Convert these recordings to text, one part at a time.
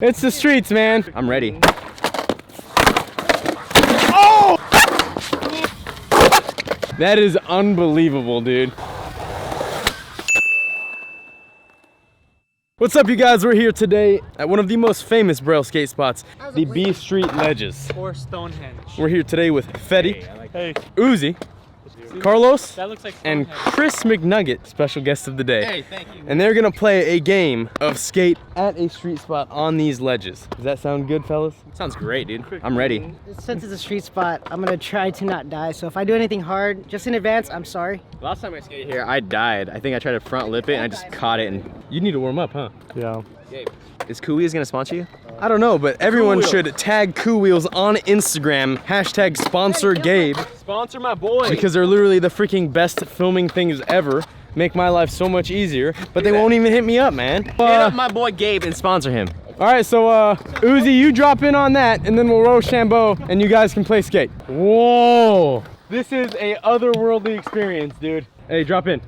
It's the streets, man. I'm ready. Oh! That is unbelievable, dude. What's up, you guys? We're here today at one of the most famous Braille skate spots, the B Street Ledges. Or Stonehenge. We're here today with S.K.A.Te, Hey. Uzi, Carlos, That looks like and Stonehenge. Chris McNugget, special guest of the day. Hey, thank you. And they're gonna play a game of skate at a street spot on these ledges. Does that sound good, fellas? Sounds great, dude. I'm ready. Since it's a street spot, I'm gonna try to not die. So if I do anything hard, just in advance, I'm sorry. Last time I skated here, I died. I think I tried to front lip it and I just caught it. And You need to warm up, huh? Yeah. is S.K.A.Te gonna sponsor you? I don't know, but everyone should tag Cool Wheels on Instagram, hashtag sponsor Gabe, Sponsor my boy. because they're literally the freaking best filming things ever. Make my life so much easier, but they won't even hit me up, man. Hit up my boy Gabe and sponsor him. All right, so Uzi, you drop in on that, and then we'll Rochambeau, and you guys can play skate. Whoa, this is a otherworldly experience, dude. Hey, drop in.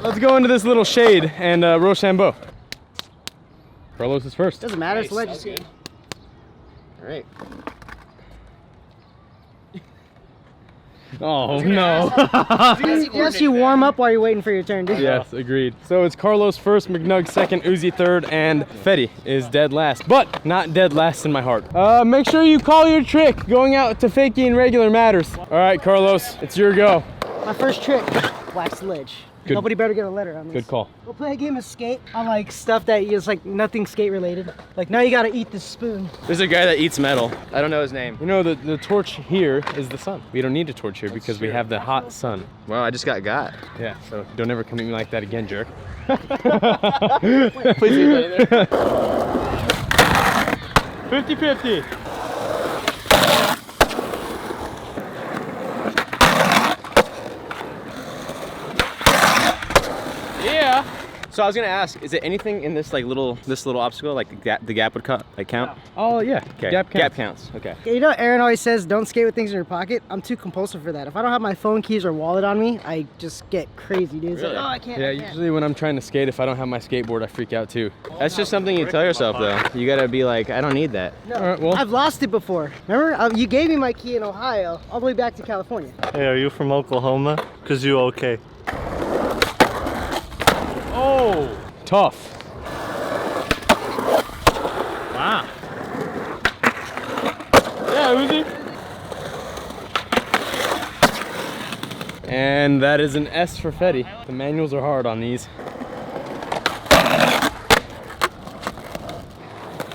Let's go into this little shade and Rochambeau. Carlos is first. Doesn't matter. It's a ledge. All right. Oh no. Just you warm up while you're waiting for your turn, dude. Yes, agreed. So it's Carlos first, McNug second, Uzi third, and S.K.A.Te is dead last, but not dead last in my heart. Make sure you call your trick. Going out to fakey and regular matters. All right, Carlos, it's your go. My first trick, wax the ledge. Good. Nobody better get a letter on this. Good call. We'll play a game of skate on like stuff that is like nothing skate related. Like now you gotta eat this spoon. There's a guy that eats metal. I don't know his name. You know, the torch here is the sun. We don't need a torch here because we have the hot sun. Well, I just got. Yeah, so don't ever come at me like that again, jerk. Please leave that in there. 50-50. Yeah. So I was gonna ask, is there anything in this little obstacle, like the gap would count? Oh yeah. Okay. Gap counts. Gap counts. Okay. You know, Aaron always says don't skate with things in your pocket. I'm too compulsive for that. If I don't have my phone, keys, or wallet on me, I just get crazy, dude. It's Really? like, oh, I can't. Yeah, I can't. usually when I'm trying to skate, if I don't have my skateboard, I freak out too. That's just something you tell yourself though. You gotta be like, I don't need that. No, All right, well. I've lost it before. Remember, you gave me my key in Ohio, all the way back to California. Hey, are you from Oklahoma? Cause you okay. Oh, tough. Wow. Yeah, Uzi. And that is an S for S.K.A.Te. The manuals are hard on these.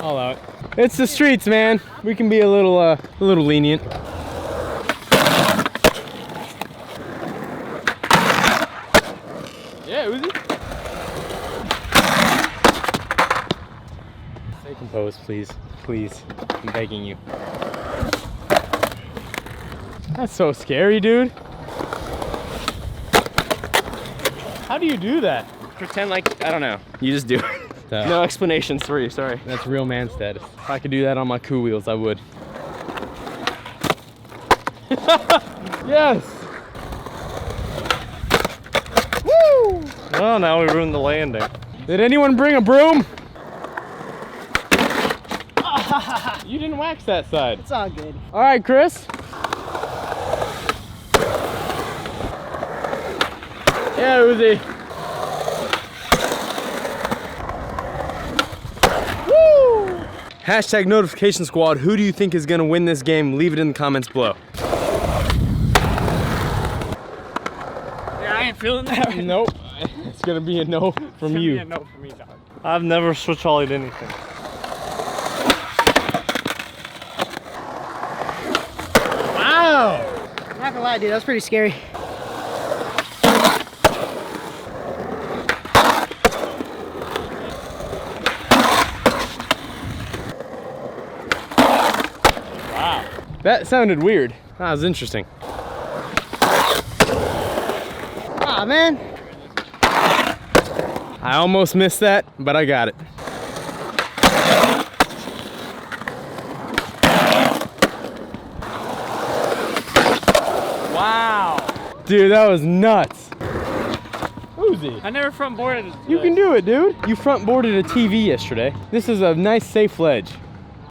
All out. It's the streets, man. We can be a little lenient. Yeah, Uzi. Stay composed, please. Please. I'm begging you. That's so scary, dude. How do you do that? Pretend like, I don't know. You just do it. No explanations for you, sorry. That's real man status. If I could do that on my Cool Wheels, I would. Yes! Woo! Oh, now we ruined the landing. Did anyone bring a broom? You didn't wax that side. It's all good. All right, Chris. Yeah, Uzi. Woo! Hashtag notification squad. Who do you think is gonna win this game? Leave it in the comments below. Yeah, I ain't feeling that. Nope. It's gonna be a no from you. Yeah, no for me, dog. I've never switch ollied anything. Wow! I'm not gonna lie, dude, that was pretty scary. Wow. That sounded weird. That was interesting. Aw, man. I almost missed that, but I got it. Wow. Dude, that was nuts. Uzi. Uzi. I never front boarded. You can do it, dude. You front boarded a TV yesterday. This is a nice, safe ledge.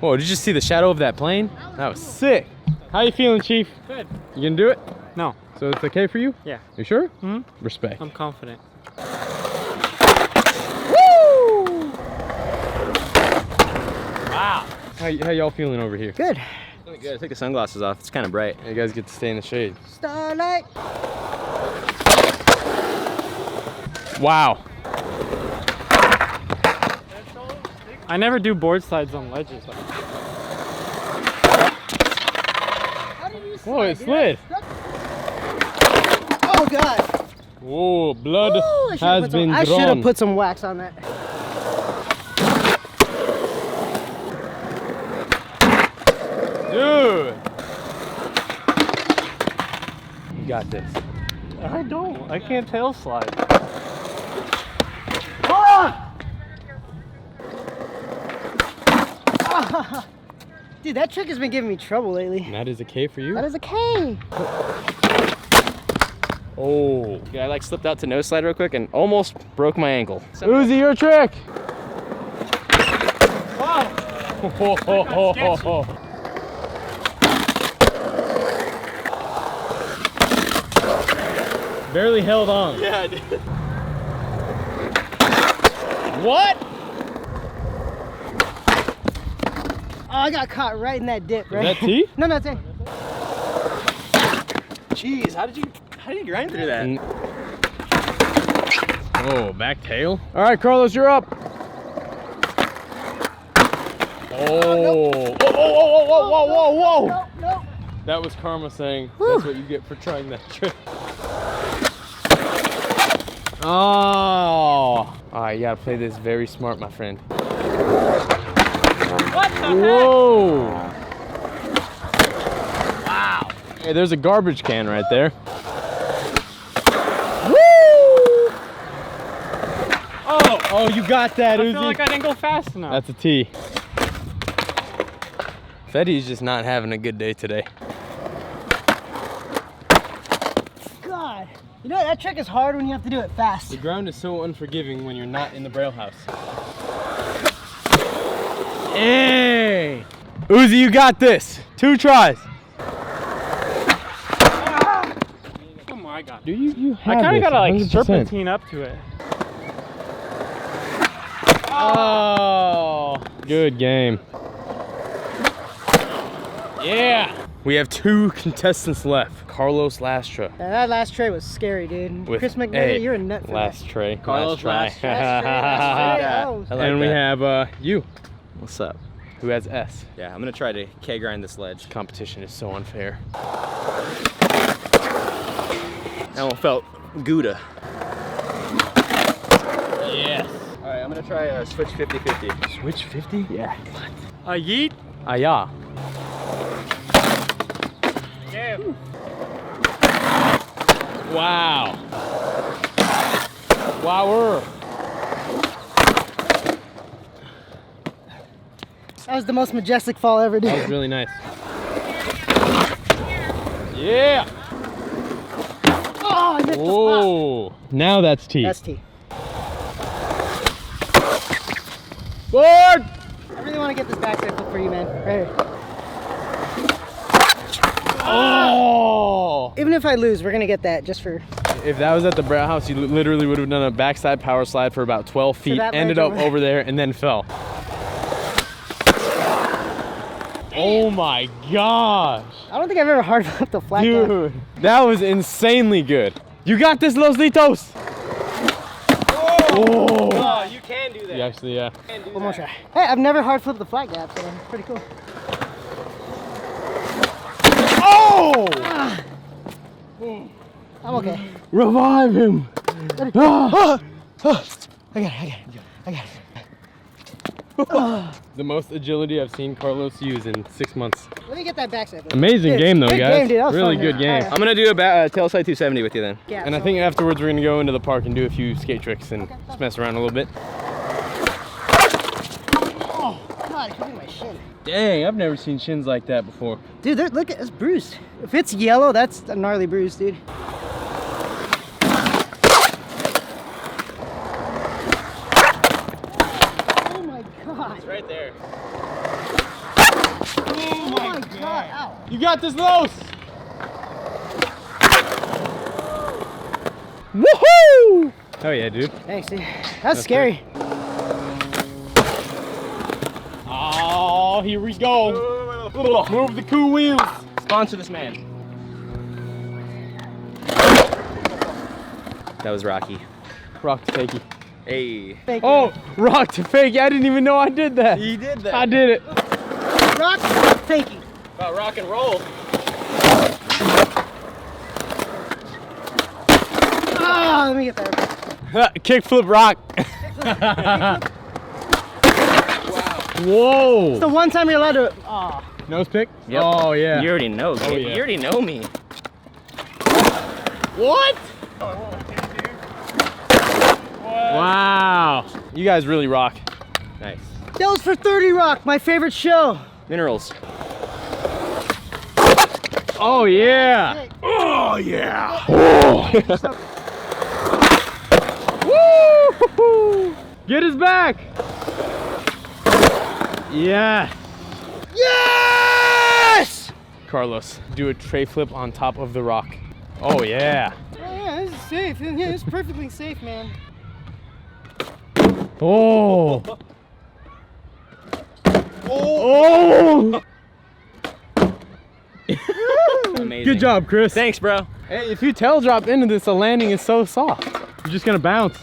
Whoa, did you just see the shadow of that plane? That was sick. How you feeling, Chief? Good. You gonna do it? No. So it's okay for you? Yeah. You sure? Hmm? Respect. I'm confident. Woo! Wow. How y'all feeling over here? Good. Really good. Take the sunglasses off. It's kind of bright. You guys get to stay in the shade. Starlight. Wow. I never do board slides on ledges. Whoa, it slid. Oh God. Whoa, blood Ooh, has been I should drawn. have put some wax on that. Dude. You got this. I don't. I can't tail slide. Dude, that trick has been giving me trouble lately. And that is a K for you? That is a K. Oh. Yeah, I like slipped out to nose slide real quick and almost broke my ankle. Uzi, your trick. Barely held on. Yeah, dude. What? Oh, I got caught right in that dip, right? Is that T? No, no, it's A. Jeez, how did you grind through that? Oh, back tail. All right, Carlos, you're up. Oh. Whoa. No. That was karma saying that's what you get for trying that trick. Oh. All right, you gotta play this very smart, my friend. What the Whoa. Wow. Hey, there's a garbage can right there. Oh, you got that, Uzi. I feel like I didn't go fast enough. That's a T. Fetty's just not having a good day today. God. You know, that trick is hard when you have to do it fast. The ground is so unforgiving when you're not in the Braille house. Hey! Uzi, you got this. 2 tries. Oh my God. Do you I have kind of this, gotta like 100%. serpentine up to it. Oh, good game. Yeah. We have 2 contestants left. Carlos Lastra. Yeah, that last tray was scary, dude. With Chris McNugget, you're a nut for last that. tray. Carlos last try. Last tray. Oh. I like And we that. have you, What's up? who has S. Yeah, I'm gonna try to K grind this ledge. Competition is so unfair. That one felt Gouda. Yes. All right, I'm gonna try switch 50-50. Switch 50? Yeah. A yeet? Yeah. Yeah. Wow. Wower. That was the most majestic fall ever, dude. That was really nice. Yeah. Oh, I missed the spot. Whoa. Now that's T. That's T. Board. I really want to get this backside flip for you, man. Right here. Oh. Even if I lose, we're gonna get that just for. If that was at the Braille house, you literally would have done a backside power slide for about 12 feet, that ended ledge up over. over there, and then fell. Oh my gosh. I don't think I've ever hard flipped a flat gap. Dude, that was insanely good. You got this, Los Litos. Oh. Oh, you can do that. You actually, yeah. One more try. Hey, I've never hard flipped the flat gap, so it's pretty cool. Oh! I'm okay. Revive him. I got it. The most agility I've seen Carlos use in 6 months. Let me get that backside flip. Amazing Dude, game though, good guys. game, dude. That was Really fun, good man. game. Alright. I'm gonna do a tail slide 270 with you then. Yeah, And I so- think afterwards we're gonna go into the park and do a few skate tricks and just mess around a little bit. Oh, God, it could be my shin. Dang, I've never seen shins like that before. Dude, look at it's bruised. If it's yellow, that's a gnarly bruise, dude. on. It's right there. Oh my god. Ow. You got this, Los! Woohoo! Oh yeah, dude. Thanks, dude. That's scary. Oh, here we go. Move the cool wheels. Sponsor this man. That was Rocky. Rock to fakey. Hey. Thank you. Oh, rock to fakey. I didn't even know I did that. You did that. I did it. Rock, fakey. About rock and roll. Ah, let me get there. Kickflip rock. Whoa. It's the one time you're allowed to. Oh. Nose pick? Yep. Oh yeah. You already know, kid. yeah. You already know me. What? Wow. You guys really rock. Nice. That was for 30 Rock, my favorite show. Minerals. Oh yeah. Oh yeah. Oh. Woo! Get his back. Yeah. Yes! Carlos, do a tray flip on top of the rock. Oh yeah. Oh, yeah, this is safe. Yeah, it's perfectly safe, man. Oh. Oh. Amazing. Good job, Chris. Thanks, bro. Hey, if you tail drop into this, the landing is so soft. You're just gonna bounce.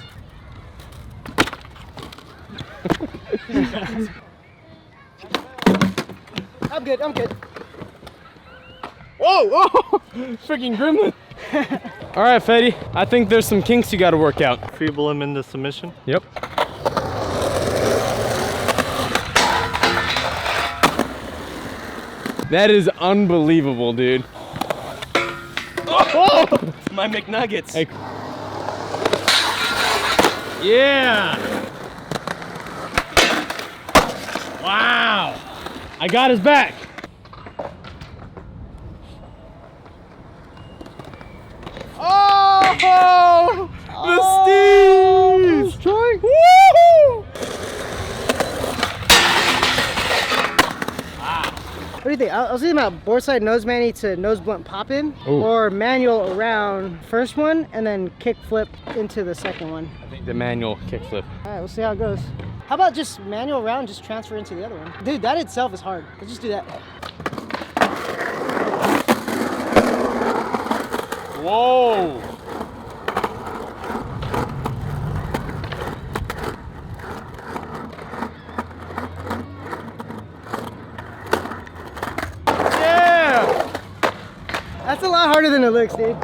I'm good, I'm good. Whoa! Oh! Freaking gremlin. All right, Fetty. I think there's some kinks you got to work out. Feeble him into submission. Yep. That is unbelievable, dude. Oh! My McNuggets. Hey. Yeah. Wow. I got his back. Oh! The Steve's trying. Woohoo! What do you think? I was thinking about board side nose mani to nose blunt pop in, Ooh. or manual around first one and then kick flip into the second one. I think the manual kickflip. All right, we'll see how it goes. How about just manual around, just transfer into the other one? Dude, that itself is hard. Let's just do that. Whoa! Yeah! That's a lot harder than it looks, dude.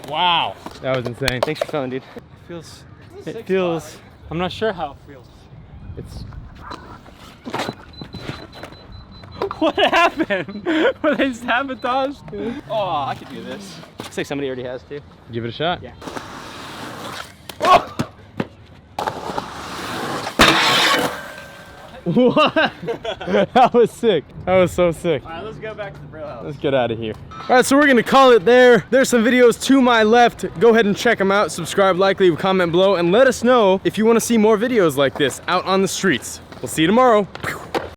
Wow, that was insane. Thanks for coming, dude. It feels. I'm not sure how it feels. It's What happened? Were they sabotaged? Oh, I could do this. Looks like somebody already has to. give it a shot. Yeah. What? That was sick. That was so sick. All right, let's go back to the Braille house. Let's get out of here. All right, so we're gonna call it there. There's some videos to my left. Go ahead and check them out. Subscribe, like, leave a comment below, and let us know if you want to see more videos like this out on the streets. We'll see you tomorrow.